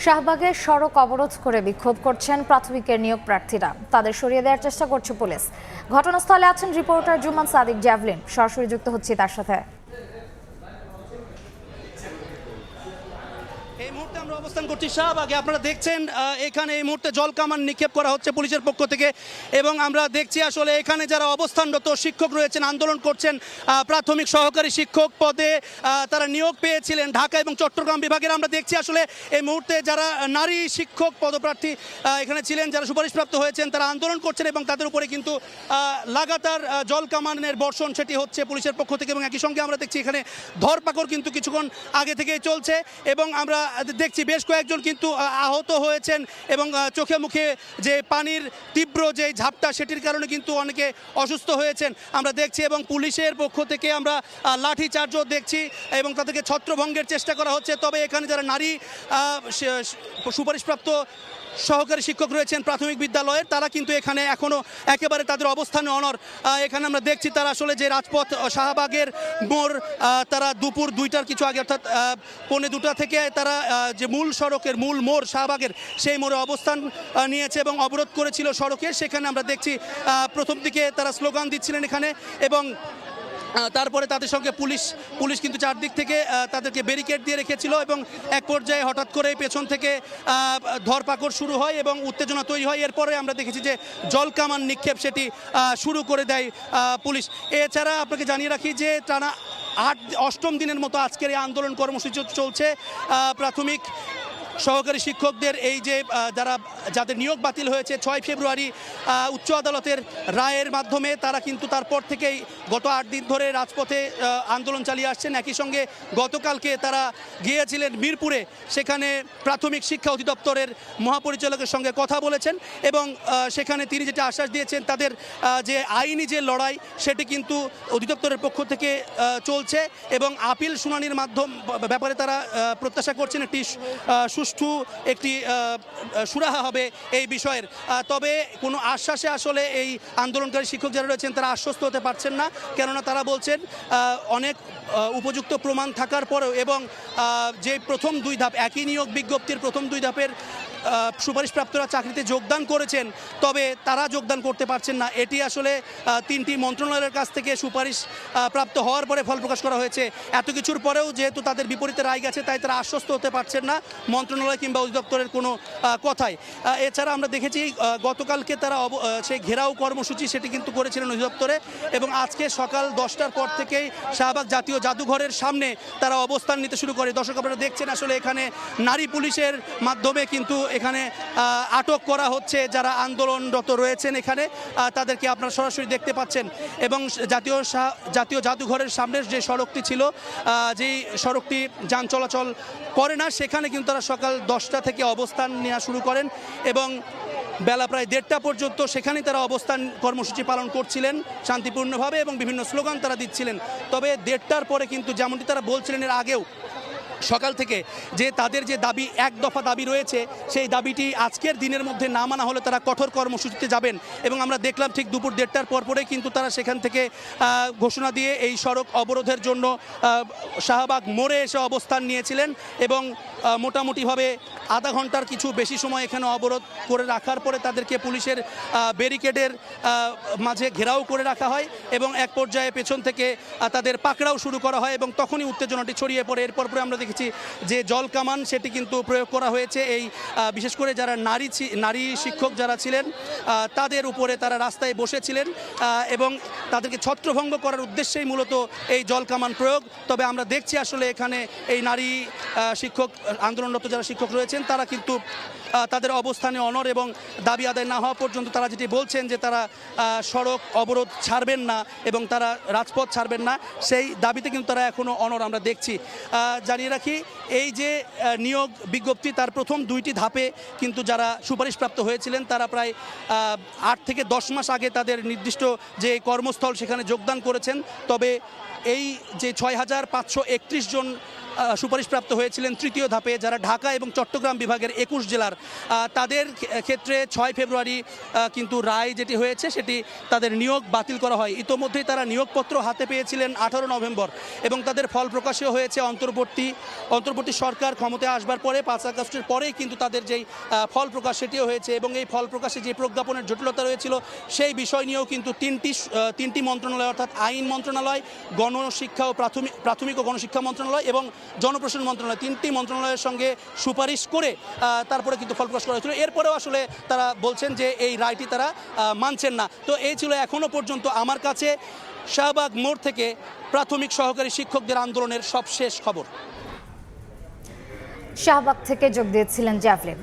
শাহবাগে সড়ক অবরোধ করে বিক্ষোভ করছেন প্রাথমিকের নিয়োগ প্রার্থীরা। তাদের সরিয়ে দেওয়ার চেষ্টা করছে পুলিশ। ঘটনাস্থলে আছেন রিপোর্টার জুমান সাদিক জ্যাভলিন। সরাসরি যুক্ত হচ্ছি তার সাথে। এই মুহূর্তে আমরা অবস্থান করছি শাহবাগে। আপনারা দেখছেন এখানে এই মুহূর্তে জলকামান নিক্ষেপ করা হচ্ছে পুলিশের পক্ষ থেকে, এবং আমরা দেখছি আসলে এখানে যারা অবস্থানরত শিক্ষক রয়েছেন, আন্দোলন করছেন, প্রাথমিক সহকারী শিক্ষক পদে তারা নিয়োগ পেয়েছিলেন ঢাকা এবং চট্টগ্রাম বিভাগের। আমরা দেখছি আসলে এই মুহূর্তে যারা নারী শিক্ষক পদপ্রার্থী এখানে ছিলেন, যারা সুপারিশপ্রাপ্ত হয়েছেন, তারা আন্দোলন করছেন এবং তাদের উপরে কিন্তু লাগাতার জলকামানের বর্ষণ সেটি হচ্ছে পুলিশের পক্ষ থেকে। এবং একই সঙ্গে আমরা দেখছি এখানে ধরপাকড় কিন্তু কিছুক্ষণ আগে থেকেই চলছে, এবং আমরা দেখছি বেশ কয়েকজন কিন্তু আহত হয়েছেন, এবং চোখে মুখে যে পানির তীব্র যে ঝাপটা সেটির কারণে কিন্তু অনেকে অসুস্থ হয়েছেন আমরা দেখছি। এবং পুলিশের পক্ষ থেকে আমরা লাঠিচার্জও দেখছি এবং তাদেরকে ছত্রভঙ্গের চেষ্টা করা হচ্ছে। তবে এখানে যারা নারী সুপারিশপ্রাপ্ত সহকারী শিক্ষক রয়েছেন প্রাথমিক বিদ্যালয়ের, তারা কিন্তু এখানে এখনও একেবারে তাদের অবস্থানে অনড়। এখানে আমরা দেখছি তারা আসলে যে রাজপথ শাহবাগের মোড়, তারা দুপুর 2টার কিছু আগে অর্থাৎ 1:45 থেকে তারা যে মূল সড়কের মূল মোড় শাহবাগের সেই মোড়ে অবস্থান নিয়েছে এবং অবরোধ করেছিল সড়কে। সেখানে আমরা দেখছি প্রথম দিকে তারা স্লোগান দিচ্ছিলেন এখানে, এবং তারপরে তাদের সঙ্গে পুলিশ কিন্তু চারদিক থেকে তাদেরকে ব্যারিকেড দিয়ে রেখেছিল, এবং এক পর্যায়ে হঠাৎ করে পেছন থেকে ধরপাকড় শুরু হয় এবং উত্তেজনা তৈরি হয়। এরপরে আমরা দেখেছি যে জলকামান নিক্ষেপ সেটি শুরু করে দেয় পুলিশ। এছাড়া আপনাকে জানিয়ে রাখি যে টানা 8ম দিনের মতো আজকের এই আন্দোলন কর্মসূচি চলছে। প্রাথমিক সহকারী শিক্ষকদের এই যে যাদের নিয়োগ বাতিল হয়েছে 6 ফেব্রুয়ারি উচ্চ আদালতের রায়ের মাধ্যমে, তারা কিন্তু তারপর থেকেই গত 8 দিন ধরে রাজপথে আন্দোলন চালিয়ে আসছেন। একই সঙ্গে গতকালকে তারা গিয়েছিলেন মিরপুরে, সেখানে প্রাথমিক শিক্ষা অধিদপ্তরের মহাপরিচালকের সঙ্গে কথা বলেছেন, এবং সেখানে তিনি যেটা আশ্বাস দিয়েছেন তাদের যে আইনি যে লড়াই সেটি কিন্তু অধিদপ্তরের পক্ষ থেকে চলছে, এবং আপিল শুনানির ব্যাপারে তারা প্রত্যাশা করছেন একটি সুষ্ঠু একটি সুরাহা হবে এই বিষয়ের। তবে কোনো আশ্বাসে আসলে এই আন্দোলনকারী শিক্ষক যারা রয়েছেন তারা আশ্বস্ত হতে পারছেন না, কেননা তারা বলছেন অনেক উপযুক্ত প্রমাণ থাকার পরেও, এবং যে প্রথম 2 ধাপ একই নিয়োগ বিজ্ঞপ্তির প্রথম 2 ধাপের সুপারিশপ্রাপ্তরা চাকরিতে যোগদান করেছেন, তবে তারা যোগদান করতে পারছেন না। এটি আসলে 3টি মন্ত্রণালয়ের কাছ থেকে সুপারিশ প্রাপ্ত হওয়ার পরে ফল প্রকাশ করা হয়েছে। এত কিছুর পরেও যেহেতু তাদের বিপরীতে রায় গেছে, তাই তারা আশ্বস্ত হতে পারছেন না মন্ত্রণালয় কিংবা অধিদপ্তরের কোনো কথায়। এছাড়া আমরা দেখেছি গতকালকে তারা সেই ঘেরাও কর্মসূচি সেটি কিন্তু করেছিলেন অধিদপ্তরে, এবং আজকে সকাল 10টার পর থেকেই শাহবাগ জাতীয় জাদুঘরের সামনে তারা অবস্থান নিতে শুরু করে। দর্শক আপনারা দেখছেন আসলে এখানে নারী পুলিশের মাধ্যমে কিন্তু এখানে আটক করা হচ্ছে যারা আন্দোলনরত রয়েছেন এখানে, তাদেরকে আপনারা সরাসরি দেখতে পাচ্ছেন। এবং জাতীয় জাদুঘরের সামনের যে সড়কটি ছিল, যেই সড়কটি যান চলাচল করে না, সেখানে কিন্তু তারা সকাল 10টা থেকে অবস্থান নেওয়া শুরু করেন, এবং বেলা প্রায় 1:30 পর্যন্ত সেখানেই তারা অবস্থান কর্মসূচি পালন করছিলেন শান্তিপূর্ণভাবে, এবং বিভিন্ন স্লোগান তারা দিচ্ছিলেন। তবে 1:30টার পরে কিন্তু যেমনটি তারা বলছিলেন এর আগেও সকাল থেকে, যে তাদের যে দাবি 1 দফা দাবি রয়েছে, সেই দাবিটি আজকের দিনের মধ্যে না মানা হলে তারা কঠোর কর্মসূচিতে যাবেন। এবং আমরা দেখলাম ঠিক দুপুর 1:30টার পরেই কিন্তু তারা সেখান থেকে ঘোষণা দিয়ে এই সড়ক অবরোধের জন্য শাহবাগ মোড়ে এসে অবস্থান নিয়েছিলেন, এবং মোটামুটিভাবে আধা ঘন্টার কিছু বেশি সময় এখানে অবরোধ করে রাখার পরে তাদেরকে পুলিশের ব্যারিকেডের মাঝে ঘেরাও করে রাখা হয়, এবং এক পর্যায়ে পেছন থেকে তাদের পাকড়াও শুরু করা হয়, এবং তখনই উত্তেজনাটি ছড়িয়ে পড়ে। এরপর আমরা দেখেছি যে জলকামান সেটি কিন্তু প্রয়োগ করা হয়েছে এই বিশেষ করে যারা নারী শিক্ষক যারা ছিলেন তাদের উপরে। তারা রাস্তায় বসেছিলেন এবং তাদেরকে ছত্রভঙ্গ করার উদ্দেশ্যেই মূলত এই জলকামান প্রয়োগ। তবে আমরা দেখছি আসলে এখানে এই নারী শিক্ষক আন্দোলনরত যারা শিক্ষক রয়েছেন তারা কিন্তু তাদের অবস্থানে অনড়, এবং দাবি আদায় না হওয়া পর্যন্ত তারা যেটি বলছেন যে তারা সড়ক অবরোধ ছাড়বেন না এবং তারা রাজপথ ছাড়বেন না, সেই দাবিতে কিন্তু তারা এখনও অনড় আমরা দেখছি। জানিয়ে রাখি এই যে নিয়োগ বিজ্ঞপ্তি তার প্রথম 2টি ধাপে কিন্তু যারা সুপারিশপ্রাপ্ত হয়েছিলেন তারা প্রায় 8 থেকে 10 মাস আগে তাদের নির্দিষ্ট যে কর্মস্থল সেখানে যোগদান করেছেন। তবে এই যে 6531 জন সুপারিশপ্রাপ্ত হয়েছিলেন তৃতীয় ধাপে, যারা ঢাকা এবং চট্টগ্রাম বিভাগের 21 জেলার, তাদের ক্ষেত্রে 6 ফেব্রুয়ারি কিন্তু রায় যেটি হয়েছে সেটি তাদের নিয়োগ বাতিল করা হয়। ইতোমধ্যেই তারা নিয়োগপত্র হাতে পেয়েছিলেন 18 নভেম্বর এবং তাদের ফল প্রকাশও হয়েছে অন্তর্বর্তী সরকার ক্ষমতায় আসবার পরে 5 আগস্টের পরেই কিন্তু তাদের যেই ফল প্রকাশ সেটিও হয়েছে এবং এই ফল প্রকাশে যে প্রজ্ঞাপনের জটিলতা রয়েছিল সেই বিষয় নিয়েও কিন্তু তিনটি মন্ত্রণালয় অর্থাৎ আইন মন্ত্রণালয়, গণশিক্ষা ও প্রাথমিক ও গণশিক্ষা মন্ত্রণালয় এবং জনপ্রশাসন মন্ত্রণালয়, 3টি মন্ত্রণালয়ের সঙ্গে সুপারিশ করে তারপরে কিন্তু ফল প্রকাশ করা হয়েছিল। এরপরেও আসলে তারা বলছেন যে এই রায়টি তারা মানছেন না। তো এই ছিল এখনো পর্যন্ত আমার কাছে শাহবাগ মোড় থেকে প্রাথমিক সহকারী শিক্ষকদের আন্দোলনের সবশেষ খবর। শাহবাগ থেকে যোগ দিয়েছিলেন জ্যাভলিন।